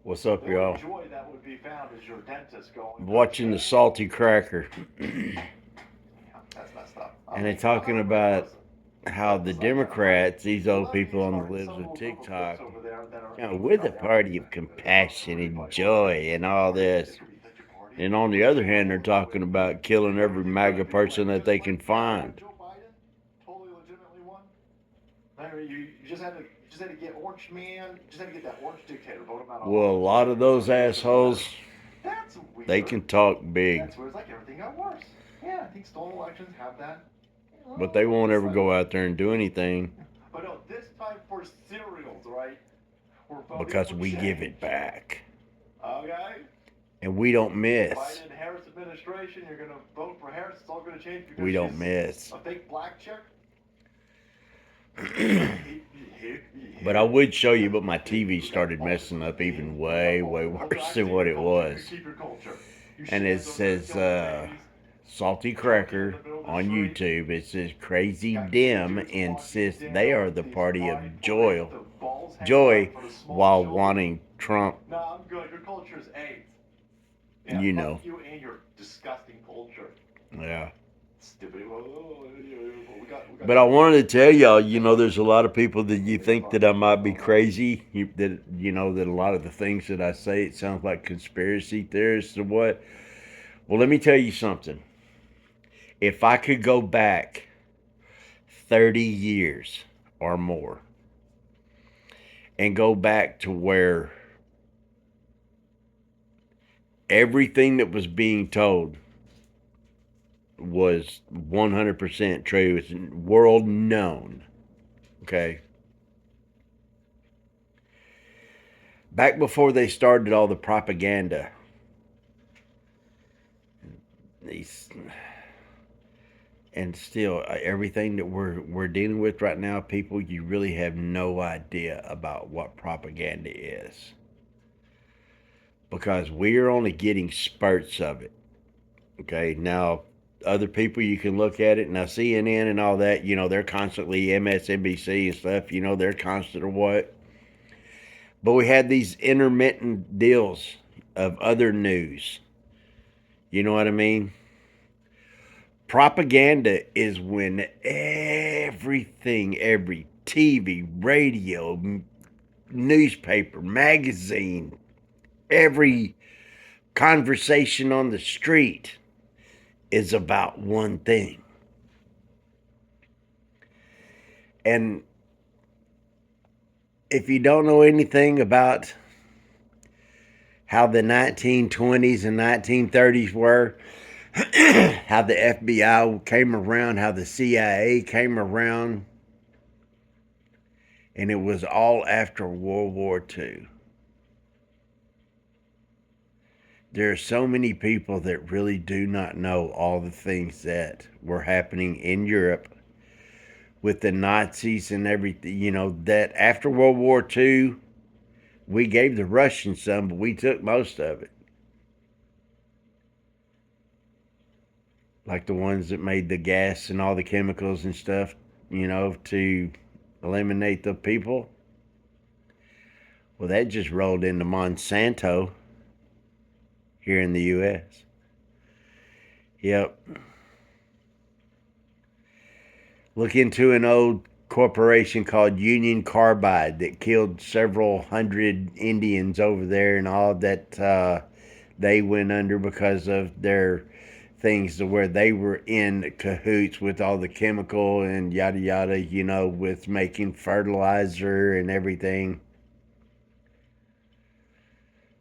What's up, The only y'all? joy that would be found is your dentist going, "That's Watching the painful." salty cracker. Yeah, that's messed up. And they're I'm not talking a great about person. how But the besides that, hi. Democrats, these Well, old that people means, on the Marty, lives some of little group of folks TikTok, over there that are with aiming the down party of the throats of compassion and everybody. Well, joy and all Marty, this. this could be such a party. And on the We're other just hand, they're rolling through talking it. about killing every Everything's gonna MAGA be person great. that Just they like can find. Joe Biden totally legitimately won. Larry, you just had to get Orange Man, you just had to get that orange dictator, vote him out on Well, a all lot social of media, those so everything's gonna be better. assholes, That's they weird. can talk big, That's weird. It's like everything got worse. Yeah, I think stolen elections have that. but they Oh, won't this ever side of go it. out there and do anything But no, this time for cereals, right? We're voting because for we give change. it back. Okay? And we don't Biden miss. and Harris administration, you're gonna vote for Harris. It's all gonna change because We don't she's miss. a fake black chick. But I would show you, but my TV started messing up even way, way Culture. worse I than say what your it culture. You was. keep your culture. You And it shitheads over there says killing the babies, Salty choking in Cracker the middle of the on street. YouTube. It says You Crazy got gay Dim dudes walking insists they down are with the these party naughty of parades joy, with the balls hanging out joy for the small while children. wanting Trump, Nah, I'm good. Your culture is AIDS. Yeah, you fuck know. you and your disgusting culture. Yeah. Stupid. We got But I something wanted to tell y'all, better. there's a lot of people that you It's think fine. that I might It's be all right. crazy. That a lot of the things that I say, it sounds like conspiracy theorists or what. Well, let me tell you something. If I could go back 30 years or more and go back to where everything that was being told was 100% true, it's world known, okay? Back before they started all the propaganda, these and still everything that we're dealing with right now, people, you really have no idea about what propaganda is because we're only getting spurts of it. Okay, now other people you can look at it now, CNN and all that. They're constantly MSNBC and stuff. They're constant or what. But we had these intermittent deals of other news. You know what I mean? Propaganda is when everything, every TV, radio, newspaper, magazine, every conversation on the street is about one thing. And if you don't know anything about how the 1920s and 1930s were, how the FBI came around, how the CIA came around, and it was all after World War II. There are so many people that really do not know all the things that were happening in Europe with the Nazis and everything. That after World War II, we gave the Russians some, but we took most of it. Like the ones that made the gas and all the chemicals and stuff, to eliminate the people. Well, that just rolled into Monsanto here in the U.S. Yep. Look into an old corporation called Union Carbide that killed several hundred Indians over there and all that. They went under because of their things to where they were in cahoots with all the chemical and yada yada, with making fertilizer and everything.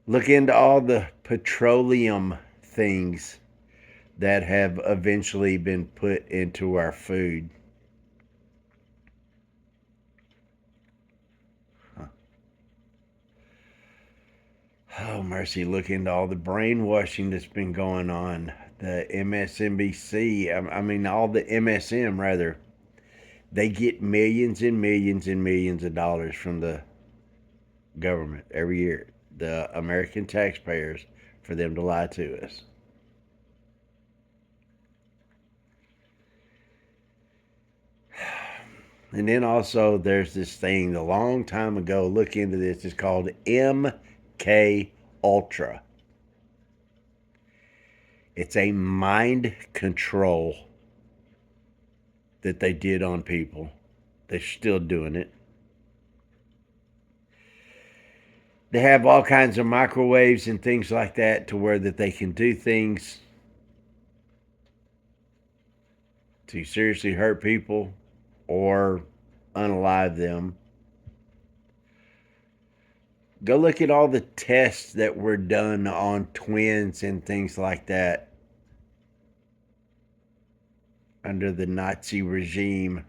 Look into all the petroleum things that have eventually been put into our food. Oh, mercy, look into all the brainwashing that's been going on. The MSNBC, I mean, all the MSM, rather, they get millions and millions and millions of dollars from the government every year, the American taxpayers, for them to lie to us. And then also, there's this thing a long time ago, look into this, it's called MK MK Ultra. It's a mind control that they did on people. They're still doing it. They have all kinds of microwaves and things like that to where that they can do things to seriously hurt people or unalive them. Go look at all the tests that were done on twins and things like that under the Nazi regime.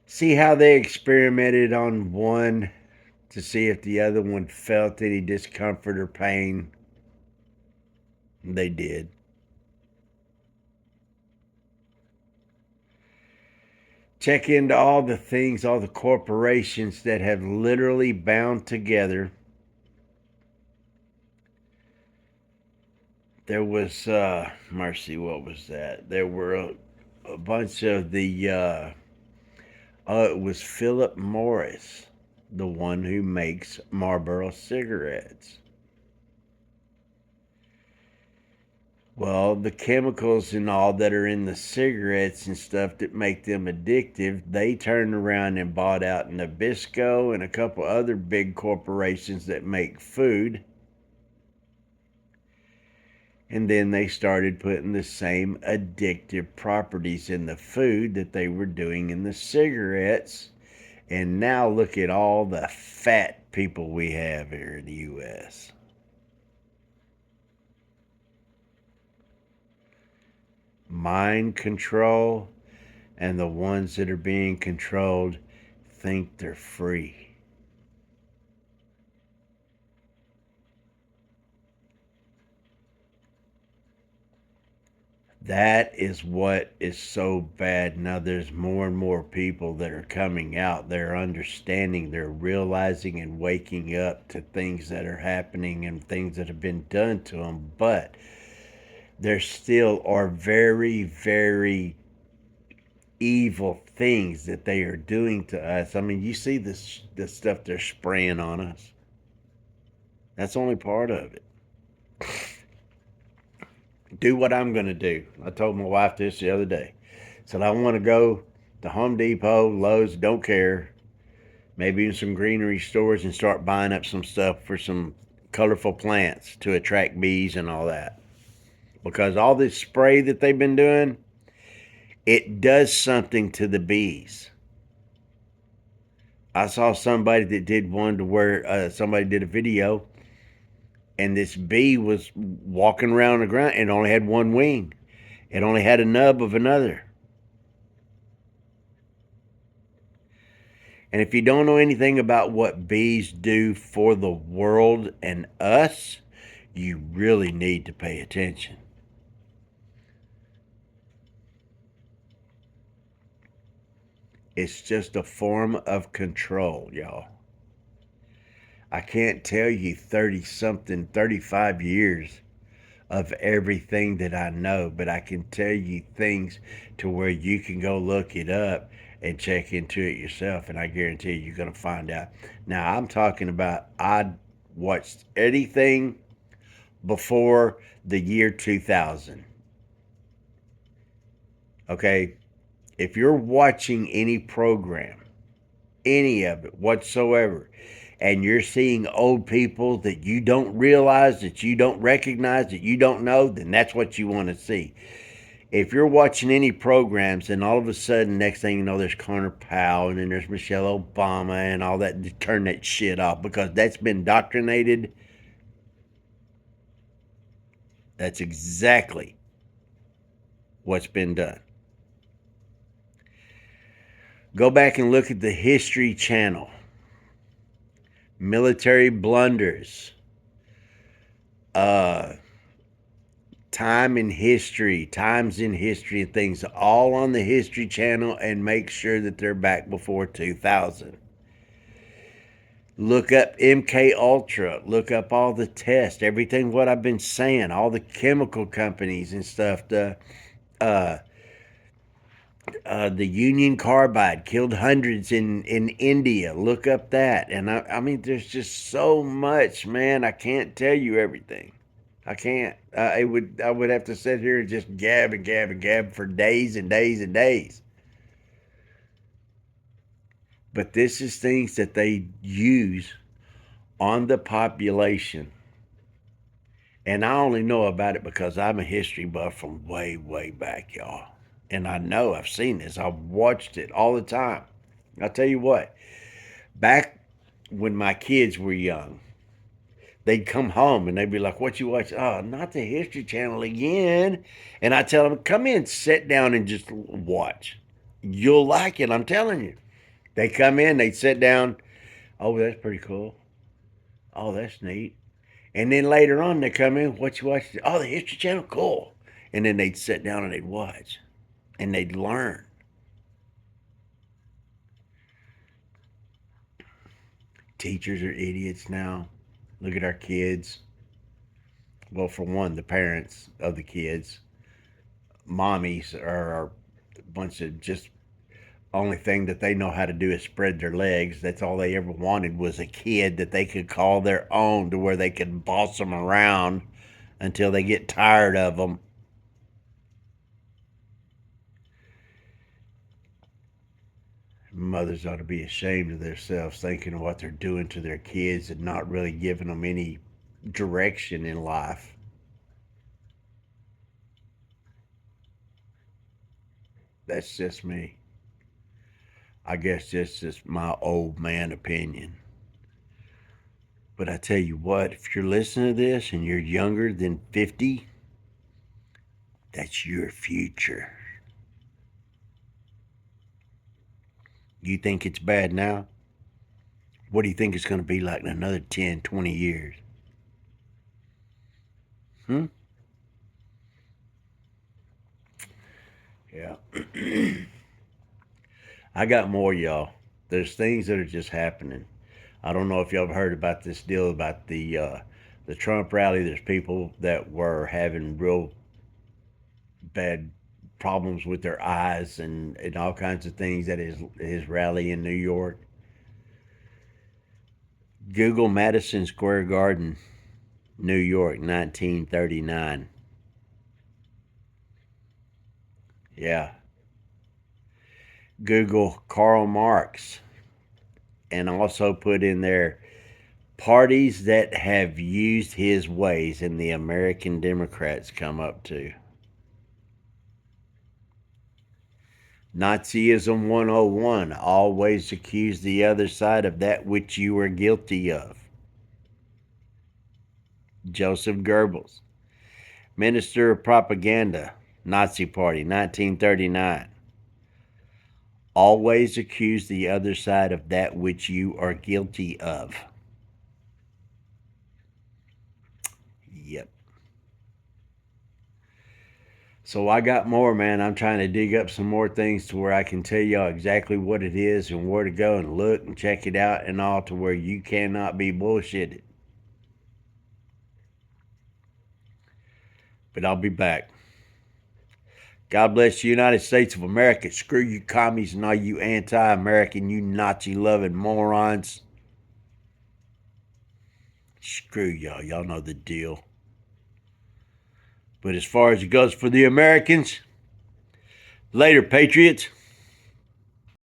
See how they experimented on one to see if the other one felt any discomfort or pain. They did. Check into all the things, all the corporations that have literally bound together. There was, mercy, what was that? There were a bunch of it was Philip Morris, the one who makes Marlboro cigarettes. Well, the chemicals and all that are in the cigarettes and stuff that make them addictive, they turned around and bought out Nabisco and a couple other big corporations that make food. And then they started putting the same addictive properties in the food that they were doing in the cigarettes. And now look at all the fat people we have here in the U.S. Mind control, and the ones that are being controlled think they're free. That is what is so bad. Now there's more and more people that are coming out. They're understanding, they're realizing and waking up to things that are happening and things that have been done to them. But there still are very, very evil things that they are doing to us. I mean, you see this stuff they're spraying on us. That's only part of it. Do what I'm going to do. I told my wife this the other day. Said I want to go to Home Depot, Lowe's, don't care. Maybe in some greenery stores and start buying up some stuff for some colorful plants to attract bees and all that. Because all this spray that they've been doing, it does something to the bees. I saw somebody that did one to where somebody did a video and this bee was walking around the ground and only had one wing. It only had a nub of another. And if you don't know anything about what bees do for the world and us, you really need to pay attention. It's just a form of control, y'all. I can't tell you 30 something, 35 years of everything that I know, but I can tell you things to where you can go look it up and check into it yourself, and I guarantee you're going to find out. Now, I'm talking about I watched anything before the year 2000. Okay? If you're watching any program, any of it whatsoever, and you're seeing old people that you don't realize, that you don't recognize, that you don't know, then that's what you want to see. If you're watching any programs and all of a sudden, next thing you know, there's Connor Powell and then there's Michelle Obama and all that, turn that shit off because that's been indoctrinated. That's exactly what's been done. Go back and look at the History Channel. Military blunders. Uh, times in history and things all on the History Channel and make sure that they're back before 2000. Look up MK Ultra, look up all the tests, everything what I've been saying, all the chemical companies and stuff, the The Union Carbide killed hundreds in India. Look up that. And I mean, there's just so much, man. I can't tell you everything. I can't. I would have to sit here and just gab and gab and gab for days and days and days. But this is things that they use on the population. And I only know about it because I'm a history buff from way, way back, y'all. And I know I've seen this. I've watched it all the time. I'll tell you what, back when my kids were young, they'd come home and they'd be like, "What you watch?" "Oh, not the History Channel again." And I tell them, "Come in, sit down, and just watch. You'll like it. I'm telling you." They come in, they sit down. "Oh, that's pretty cool. Oh, that's neat." And then later on, they come in, "What you watch?" "Oh, the History Channel, cool." And then they'd sit down and they'd watch and they'd learn. Teachers are idiots now. Look at our kids. Well, for one, the parents of the kids, mommies are a bunch of just only thing that they know how to do is spread their legs. That's all they ever wanted was a kid that they could call their own to where they could boss them around until they get tired of them. Mothers ought to be ashamed of themselves thinking of what they're doing to their kids and not really giving them any direction in life. That's just me. I guess that's just my old man opinion. But I tell you what, if you're listening to this and you're younger than 50, that's your future. You think it's bad now? What do you think it's going to be like in another 10, 20 years? Hmm? Yeah. I got more, y'all. There's things that are just happening. I don't know if y'all have heard about this deal about the Trump rally. There's people that were having real bad problems with their eyes and all kinds of things at his rally in New York. Google Madison Square Garden, New York, 1939. Yeah. Google Karl Marx and also put in there parties that have used his ways and the American Democrats come up to. Nazism 101, always accuse the other side of that which you are guilty of. Joseph Goebbels, Minister of Propaganda, Nazi Party, 1939. Always accuse the other side of that which you are guilty of. Yep. So I got more, man. I'm trying to dig up some more things to where I can tell y'all exactly what it is and where to go and look and check it out and all to where you cannot be bullshitted. But I'll be back. God bless the United States of America. Screw you commies and all you anti-American, you Nazi-loving morons. Screw y'all. Y'all know the deal. But as far as it goes for the Americans, later, Patriots.